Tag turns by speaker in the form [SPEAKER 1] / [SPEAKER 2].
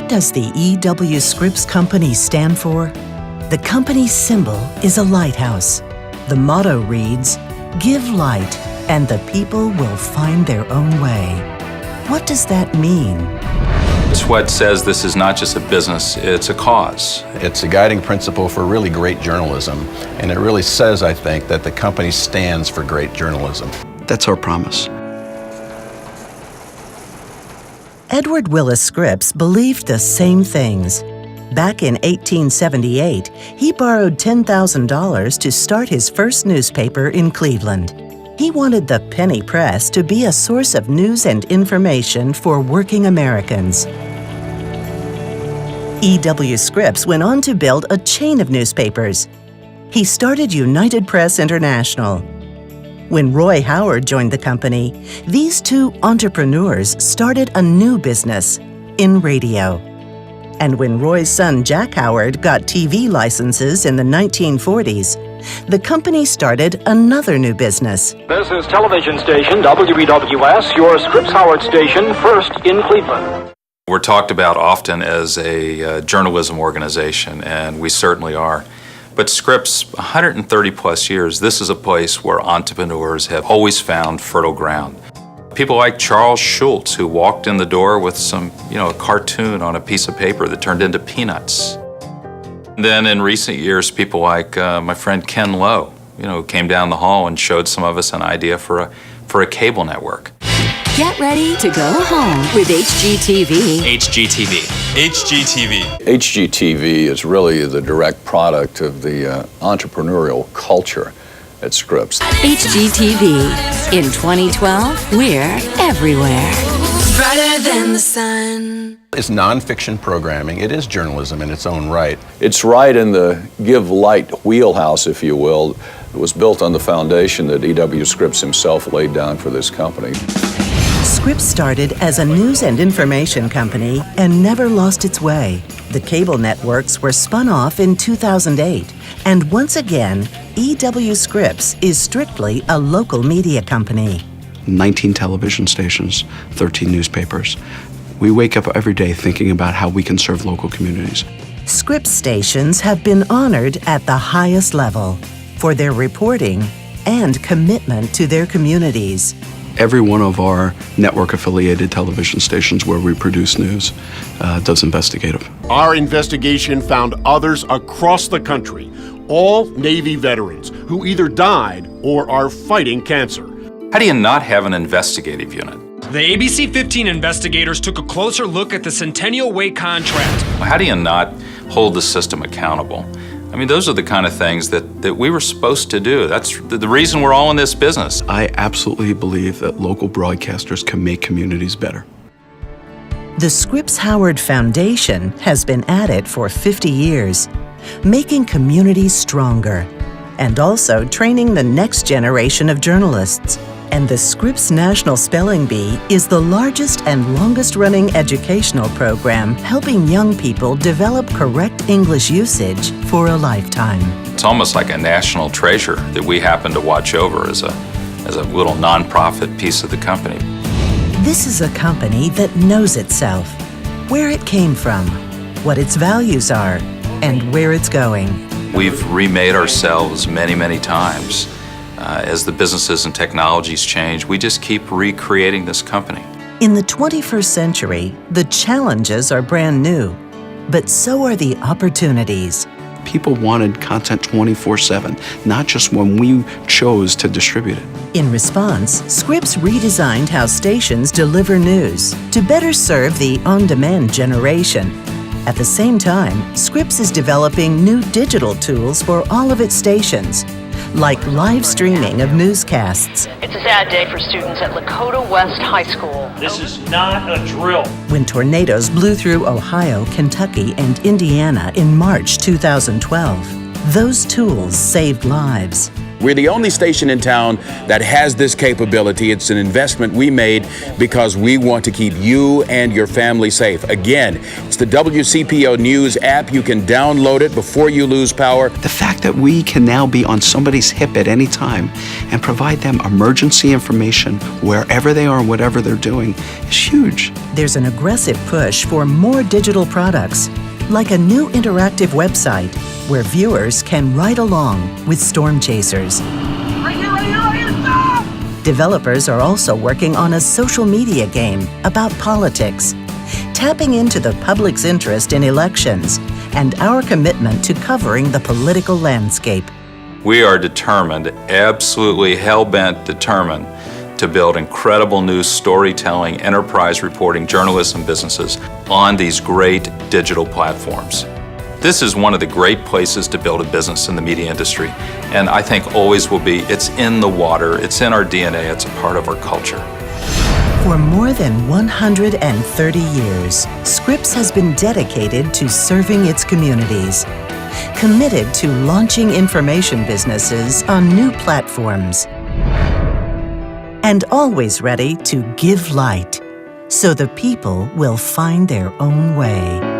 [SPEAKER 1] does the E.W. Scripps Company stand for? The company's symbol is a lighthouse. The motto reads, "Give light, and the people will find their own way." What does that mean?
[SPEAKER 2] It's what says this is not just a business, it's a cause.
[SPEAKER 3] It's a guiding principle for really great journalism, and it really says, I think, that the company stands for great journalism.
[SPEAKER 4] That's our promise.
[SPEAKER 1] Edward Willis Scripps believed the same things. Back in 1878, he borrowed $10,000 to start his first newspaper in Cleveland. He wanted the penny press to be a source of news and information for working Americans. E.W. Scripps went on to build a chain of newspapers. He started United Press International. When Roy Howard joined the company, these two entrepreneurs started a new business, in radio. And when Roy's son Jack Howard got TV licenses in the 1940s, the company started another new business.
[SPEAKER 5] This is television station WBWS, your Scripps Howard station, first in Cleveland.
[SPEAKER 2] We're talked about often as a journalism organization, and we certainly are. But Scripps, 130 plus years, this is a place where entrepreneurs have always found fertile ground. People like Charles Schultz, who walked in the door with a cartoon on a piece of paper that turned into peanuts. And then in recent years, people like my friend Ken Lowe, who came down the hall and showed some of us an idea for a cable network.
[SPEAKER 6] Get ready to go home with HGTV.
[SPEAKER 7] HGTV. HGTV.
[SPEAKER 3] HGTV is really the direct product of the entrepreneurial culture at Scripps.
[SPEAKER 6] HGTV. In 2012, we're everywhere.
[SPEAKER 8] Brighter than the sun.
[SPEAKER 3] It's nonfiction programming. It is journalism in its own right.
[SPEAKER 9] It's right in the give light wheelhouse, if you will. It was built on the foundation that E.W. Scripps himself laid down for this company.
[SPEAKER 1] Scripps started as a news and information company and never lost its way. The cable networks were spun off in 2008, and once again, E.W. Scripps is strictly a local media company.
[SPEAKER 4] 19 television stations, 13 newspapers. We wake up every day thinking about how we can serve local communities.
[SPEAKER 1] Scripps stations have been honored at the highest level for their reporting and commitment to their communities.
[SPEAKER 4] Every one of our network-affiliated television stations where we produce news does investigative.
[SPEAKER 10] Our investigation found others across the country, all Navy veterans who either died or are fighting cancer.
[SPEAKER 2] How do you not have an investigative unit?
[SPEAKER 7] The ABC 15 investigators took a closer look at the Centennial Way contract.
[SPEAKER 2] How do you not hold the system accountable? I mean, those are the kind of things that we were supposed to do. That's the reason we're all in this business.
[SPEAKER 4] I absolutely believe that local broadcasters can make communities better.
[SPEAKER 1] The Scripps Howard Foundation has been at it for 50 years, making communities stronger, and also training the next generation of journalists. And the Scripps National Spelling Bee is the largest and longest-running educational program helping young people develop correct English usage for a lifetime.
[SPEAKER 2] It's almost like a national treasure that we happen to watch over as a little nonprofit piece of the company.
[SPEAKER 1] This is a company that knows itself, where it came from, what its values are, and where it's going.
[SPEAKER 2] We've remade ourselves many, many times. As the businesses and technologies change, we just keep recreating this company.
[SPEAKER 1] In the 21st century, the challenges are brand new, but so are the opportunities.
[SPEAKER 4] People wanted content 24/7, not just when we chose to distribute it.
[SPEAKER 1] In response, Scripps redesigned how stations deliver news to better serve the on-demand generation. At the same time, Scripps is developing new digital tools for all of its stations, like live streaming of newscasts.
[SPEAKER 11] It's a sad day for students at Lakota West High School.
[SPEAKER 5] This is not a drill.
[SPEAKER 1] When tornadoes blew through Ohio, Kentucky, and Indiana in March 2012, those tools saved lives.
[SPEAKER 12] We're the only station in town that has this capability. It's an investment we made because we want to keep you and your family safe. Again, it's the WCPO News app. You can download it before you lose power.
[SPEAKER 4] The fact that we can now be on somebody's hip at any time and provide them emergency information wherever they are, whatever they're doing, is huge.
[SPEAKER 1] There's an aggressive push for more digital products, like a new interactive website where viewers can ride along with storm chasers. Developers are also working on a social media game about politics, tapping into the public's interest in elections and our commitment to covering the political landscape.
[SPEAKER 2] We are determined, absolutely hell-bent determined, to build incredible news storytelling, enterprise reporting, journalism businesses on these great digital platforms. This is one of the great places to build a business in the media industry, and I think always will be. It's in the water, it's in our DNA, it's a part of our culture.
[SPEAKER 1] For more than 130 years, Scripps has been dedicated to serving its communities, committed to launching information businesses on new platforms, and always ready to give light so the people will find their own way.